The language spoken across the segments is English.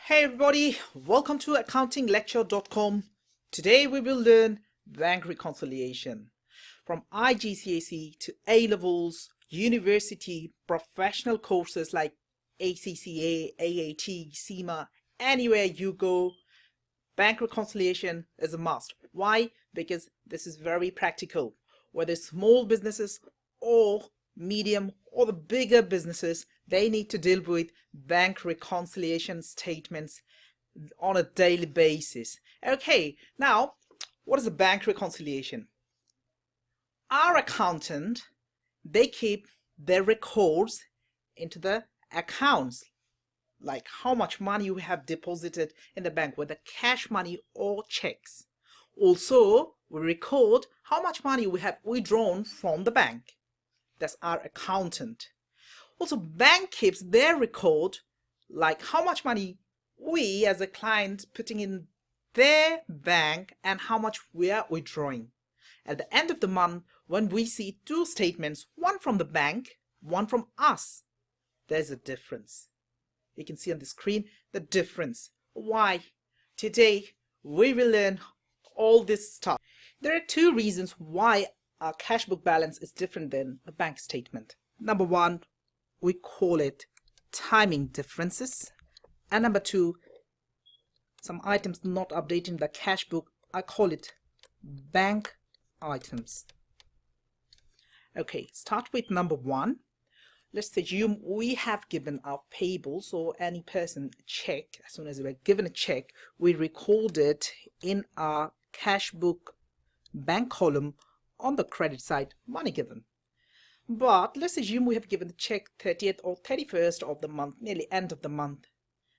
Hey everybody, welcome to accountinglecture.com. Today we will learn bank reconciliation from IGCSE to A levels, university, professional courses like ACCA, AAT, CIMA, anywhere you go, bank reconciliation is a must. Why? Because this is very practical. Whether small businesses or medium or the bigger businesses, they need to deal with bank reconciliation statements on a daily basis. Okay, now what is a bank reconciliation? Our accountant, they keep their records into the accounts, like how much money you have deposited in the bank, whether cash money or checks. Also, we record how much money we have withdrawn from the bank. That's our accountant. Also, bank keeps their record, like how much money we as a client putting in their bank and how much we are withdrawing. At the end of the month, when we see two statements, one from the bank, one from us, there's a difference. You can see on the screen the difference. Why? Today we will learn all this stuff. There are two reasons why our cash book balance is different than a bank statement. Number one, we call it timing differences, and number two, some items not updated in the cash book, I call it bank items. Okay, start with number one. Let's assume we have given our payables or any person a check. As soon as we're given a check, we record it in our cash book bank column on the credit side, money given. But let's assume we have given the check 30th or 31st of the month, nearly end of the month,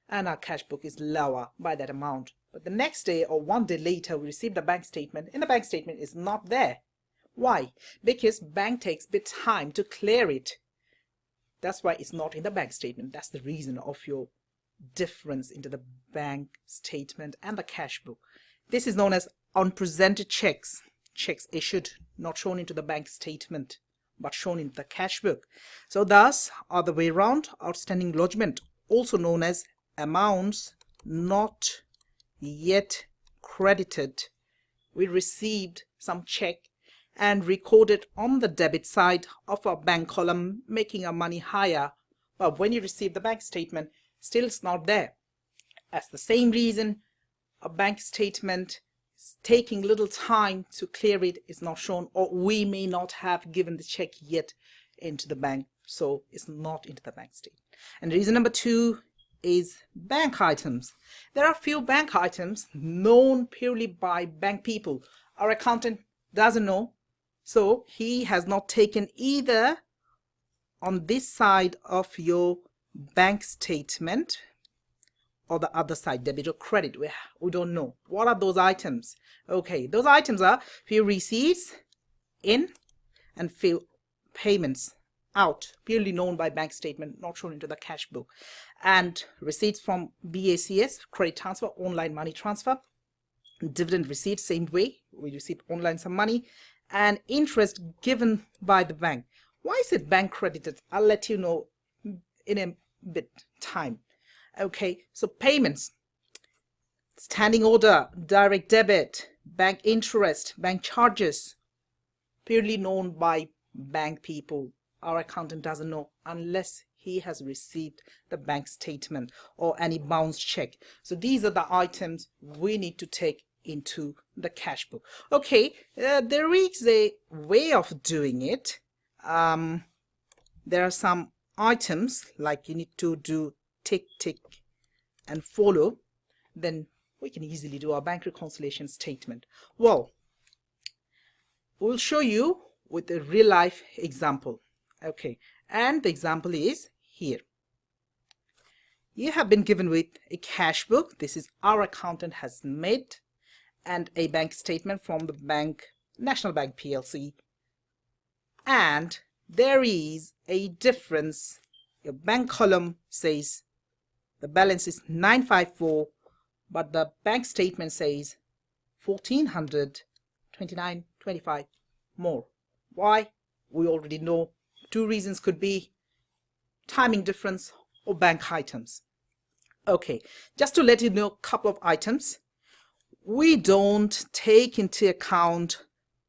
and our cash book is lower by that amount. But the next day or one day later, we received a bank statement, and the bank statement is not there. Why? Because bank takes a bit time to clear it. That's why it's not in the bank statement. That's the reason of your difference into the bank statement and the cash book. This is known as unpresented checks. Checks issued, not shown into the bank statement, but shown in the cash book. So thus, other way around, outstanding lodgement, also known as amounts not yet credited. We received some check and recorded on the debit side of our bank column, making our money higher. But when you receive the bank statement, still it's not there. That's the same reason a bank statement is taking little time to clear it, is not shown, or we may not have given the check yet into the bank, so it's not into the bank statement. And reason number two is bank items. There are few bank items known purely by bank people. Our accountant doesn't know, so he has not taken either on this side of your bank statement or the other side, debit or credit. We don't know. What are those items? Okay, those items are few receipts in and few payments out, purely known by bank statement, not shown into the cash book. And receipts from BACS, credit transfer, online money transfer. Dividend receipt, same way, we received online some money. And interest given by the bank. Why is it bank credited? I'll let you know in a bit time. Okay, so payments, standing order, direct debit, bank interest, bank charges, purely known by bank people. Our accountant doesn't know unless he has received the bank statement or any bounce check. So these are the items we need to take into the cash book. Okay, there is a way of doing it. There are some items like you need to do tick, tick, and follow. Then we can easily do our bank reconciliation statement. Well, we'll show you with a real life example. Okay, and the example is here. You have been given with a cash book. This is our accountant has made, and a bank statement from the bank, National Bank PLC. And there is a difference. Your bank column says the balance is 954, but the bank statement says 1429.25 more. Why? We already know. Two reasons could be timing difference or bank items. Okay, just to let you know a couple of items. We don't take into account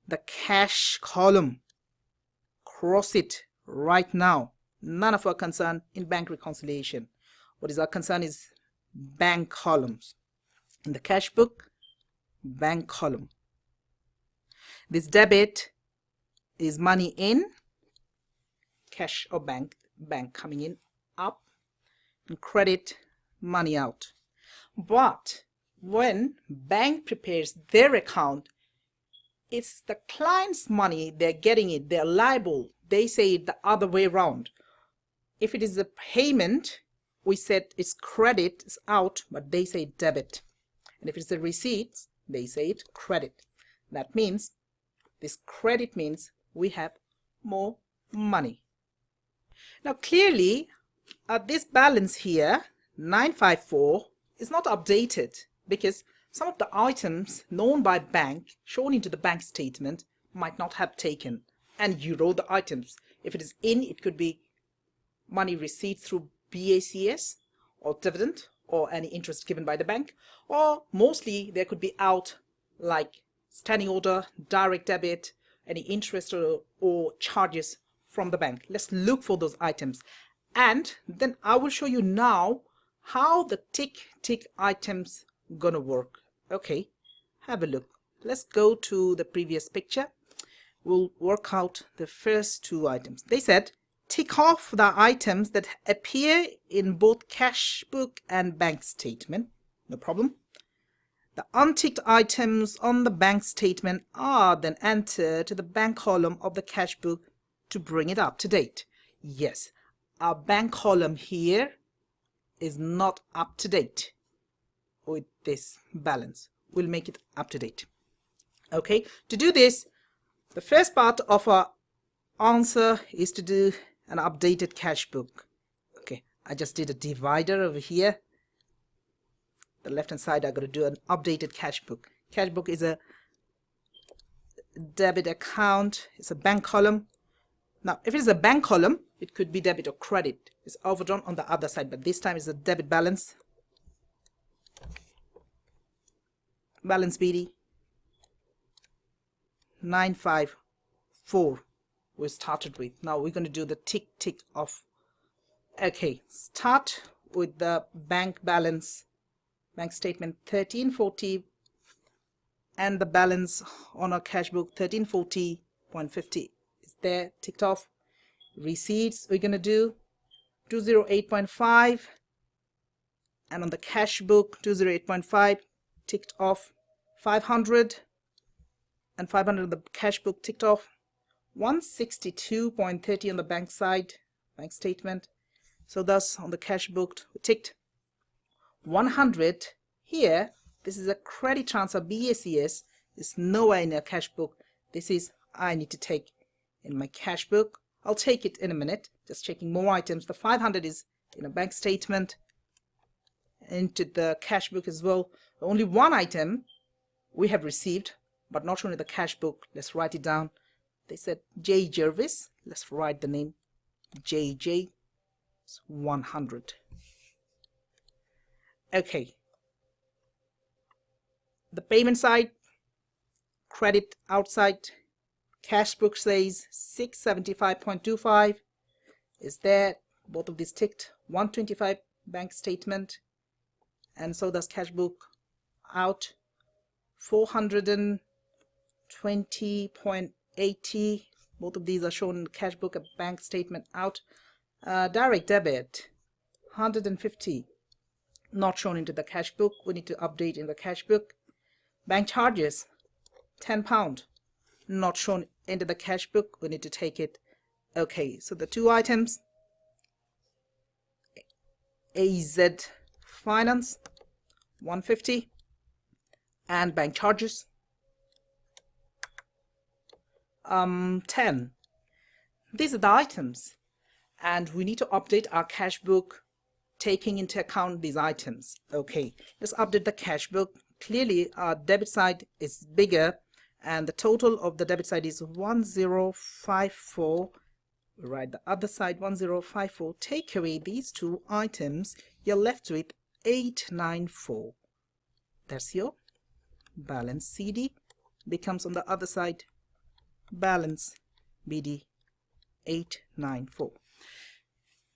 the cash column. Cross it right now. None of our concern in bank reconciliation. What is our concern is bank columns. In the cash book, bank column. This debit is money in, cash or bank coming in, up, and credit, money out. But when bank prepares their account, it's the client's money, they're getting it, they're liable. They say it the other way around. If it is a payment, we said it's credit, it's out, but they say debit. And if it's a receipt, they say it credit. That means this credit means we have more money. Now clearly, this balance here, 954, is not updated because some of the items known by bank shown into the bank statement might not have taken, and you wrote the items. If it is in, it could be money received through BACS or dividend or any interest given by the bank, or mostly there could be out like standing order, direct debit, any interest or charges from the bank. Let's look for those items, and then I will show you now how the tick items gonna work. Okay, have a look. Let's go to the previous picture. We'll work out the first two items. They said tick off the items that appear in both cash book and bank statement. No problem. The unticked items on the bank statement are then entered to the bank column of the cash book to bring it up to date. Yes, our bank column here is not up to date with this balance. We'll make it up to date. Okay, to do this, the first part of our answer is to do an updated cash book. Okay, I just did a divider over here. The left hand side, I'm going to do an updated cash book. Cash book is a debit account. It's a bank column. Now, if it is a bank column, it could be debit or credit. It's overdrawn on the other side, but this time it's a debit balance. Balance BD 954 we started with. Now we're going to do the tick off. Okay, start with the bank balance, bank statement 1340, and the balance on our cash book 1340.50 is there, ticked off. Receipts we're going to do 208.5, and on the cash book 208.5 ticked off. 500 and 500 on the cash book ticked off. 162.30 on the bank side, bank statement. So thus on the cash book ticked. 100 here, this is a credit transfer BACS, is nowhere in a cash book. This is I need to take in my cash book. I'll take it in a minute, just checking more items. The 500 is in a bank statement, into the cash book as well. Only one item we have received, but not shown in the cash book. Let's write it down. They said J. Jervis. Let's write the name JJ. It's 100. Okay. The payment side, credit outside. Cash book says 675.25 is there. Both of these ticked. 125 bank statement, and so does cash book out. 420.80. Both of these are shown in the cash book, a bank statement out. Direct debit 150, not shown into the cash book. We need to update in the cash book. Bank charges £10, not shown into the cash book. We need to take it. Okay, so the two items, AZ Finance 150 and bank charges 10. These are the items, and we need to update our cash book taking into account these items. Okay, let's update the cash book. Clearly our debit side is bigger, and the total of the debit side is 1054. Right, the other side 1054. Take away these two items, you're left with 894. That's your balance CD. Becomes on the other side balance BD 894.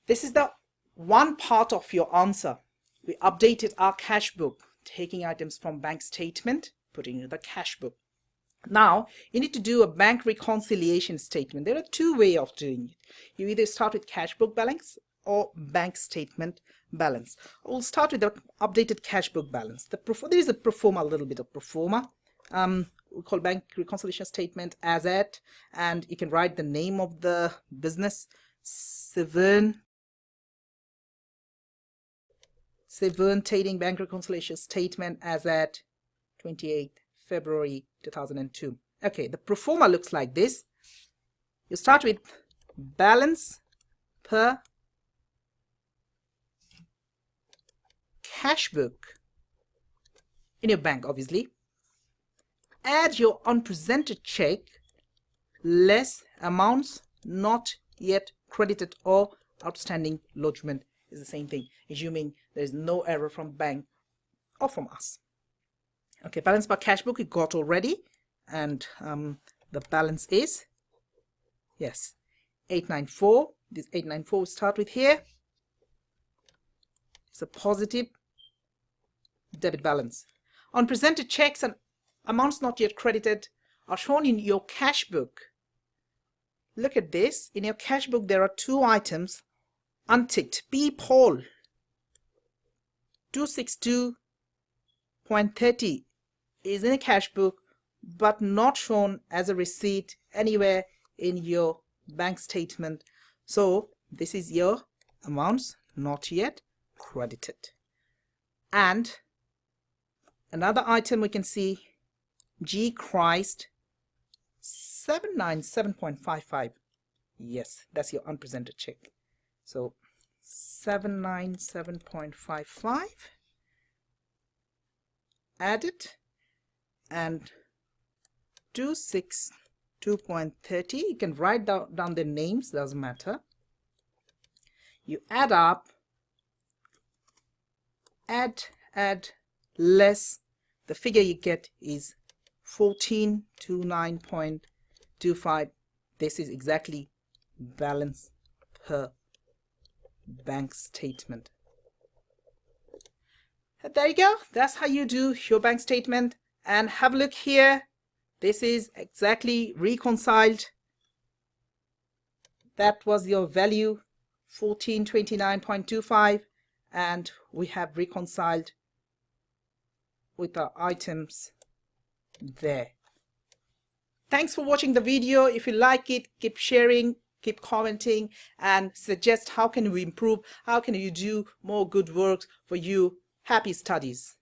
This is the one part of your answer. We updated our cash book, taking items from bank statement, putting in the cash book. Now you need to do a bank reconciliation statement. There are two ways of doing it. You either start with cash book balance or bank statement balance. We'll start with the updated cash book balance. There is a pro forma, a little bit of pro forma. We call bank reconciliation statement as at, and you can write the name of the business, Severn Trading Bank Reconciliation Statement as at 28th February 2002. Okay, the pro forma looks like this. You start with balance per cash book in your bank, obviously. Add your unpresented check less amounts not yet credited or outstanding lodgement is the same thing, assuming there's no error from bank or from us. Okay, balance per cash book we got already, and the balance is, yes, 894. This 894 we start with here. It's a positive debit balance. Unpresented checks and amounts not yet credited are shown in your cash book. Look at this. In your cash book, there are two items unticked. P. Paul 262.30 is in a cash book, but not shown as a receipt anywhere in your bank statement. So this is your amounts not yet credited. And another item we can see, G. Christ 797.55. Yes, that's your unpresented check. So 797.55, add it, and 262.30. You can write down their names, doesn't matter. You add up, add less, the figure you get is 1429.25. This is exactly balance per bank statement. And there you go. That's how you do your bank statement. And have a look here. This is exactly reconciled. That was your value, 1429.25, and we have reconciled with our items there. Thanks for watching the video. If you like it, keep sharing, keep commenting, and suggest how can we improve, how can you do more good work for you. Happy studies.